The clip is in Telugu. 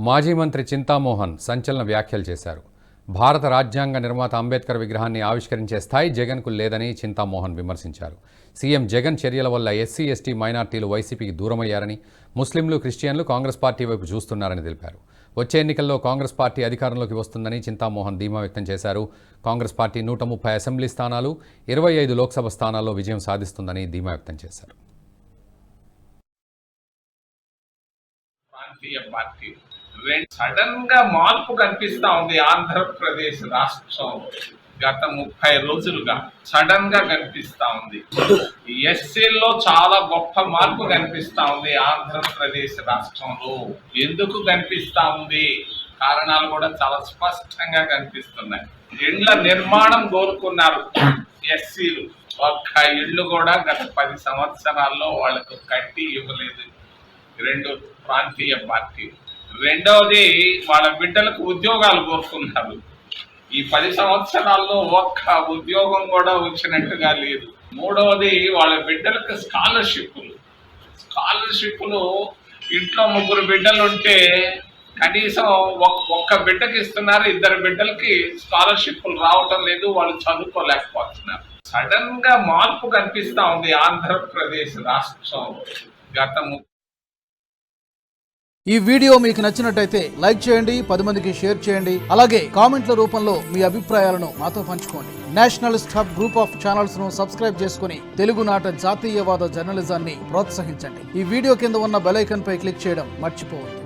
మాజీ మంత్రి చింతామోహన్ సంచలన వ్యాఖ్యలు చేశారు. భారత రాజ్యాంగ నిర్మాత అంబేద్కర్ విగ్రహాన్ని ఆవిష్కరించే స్థాయి జగన్కు లేదని చింతామోహన్ విమర్శించారు. సీఎం జగన్ చర్యల వల్ల ఎస్సీ, ఎస్టీ, మైనార్టీలు వైసీపీకి దూరమయ్యారని, ముస్లింలు, క్రిస్టియన్లు కాంగ్రెస్ పార్టీ వైపు చూస్తున్నారని తెలిపారు. వచ్చే ఎన్నికల్లో కాంగ్రెస్ పార్టీ అధికారంలోకి వస్తుందని చింతామోహన్ ధీమా వ్యక్తం చేశారు. కాంగ్రెస్ పార్టీ 130 అసెంబ్లీ స్థానాలు, 25 లోక్సభ స్థానాల్లో విజయం సాధిస్తుందని ధీమా వ్యక్తం చేశారు. సడన్ గా మార్పు కనిపిస్తా ఉంది ఆంధ్రప్రదేశ్ రాష్ట్రం. గత 30 రోజులుగా సడన్ గా కనిపిస్తా ఉంది. ఎస్సీల్లో చాలా గొప్ప మార్పు కనిపిస్తా ఉంది ఆంధ్రప్రదేశ్ రాష్ట్రంలో. ఎందుకు కనిపిస్తా ఉంది? కారణాలు కూడా చాలా స్పష్టంగా కనిపిస్తున్నాయి. ఇళ్ల నిర్మాణం కోరుకున్నారు ఎస్సీలు. ఒక్క ఇళ్ళు కూడా గత 10 సంవత్సరాల్లో వాళ్ళకు కట్టి ఇవ్వలేదు 2 ప్రాంతీయ పార్టీలు. రెండవది, వాళ్ళ బిడ్డలకు ఉద్యోగాలు కోరుకున్నారు. ఈ 10 సంవత్సరాల్లో ఒక్క ఉద్యోగం కూడా వచ్చినట్టుగా లేదు. మూడవది, వాళ్ళ బిడ్డలకు స్కాలర్షిప్లు ఇంట్లో 3 బిడ్డలు ఉంటే కనీసం ఒక్క బిడ్డకి ఇస్తున్నారు, 2 బిడ్డలకి స్కాలర్షిప్లు రావటం లేదు, వాళ్ళు చదువుకోలేకపోతున్నారు. సడన్ గా మార్పు కనిపిస్తా ఉంది ఆంధ్రప్రదేశ్ రాష్ట్రం. గత ఈ వీడియో మీకు నచ్చినట్టయితే లైక్ చేయండి, 10 మందికి షేర్ చేయండి. అలాగే కామెంట్ల రూపంలో మీ అభిప్రాయాలను మాతో పంచుకోండి. Nationalist hub group of channels ను సబ్స్క్రైబ్ చేసుకుని తెలుగునాట జాతీయవాద జర్నలిజాన్ని ప్రోత్సహించండి. ఈ వీడియో కింద ఉన్న బెల్ ఐకాన్ పై క్లిక్ చేయడం మర్చిపోవద్దు.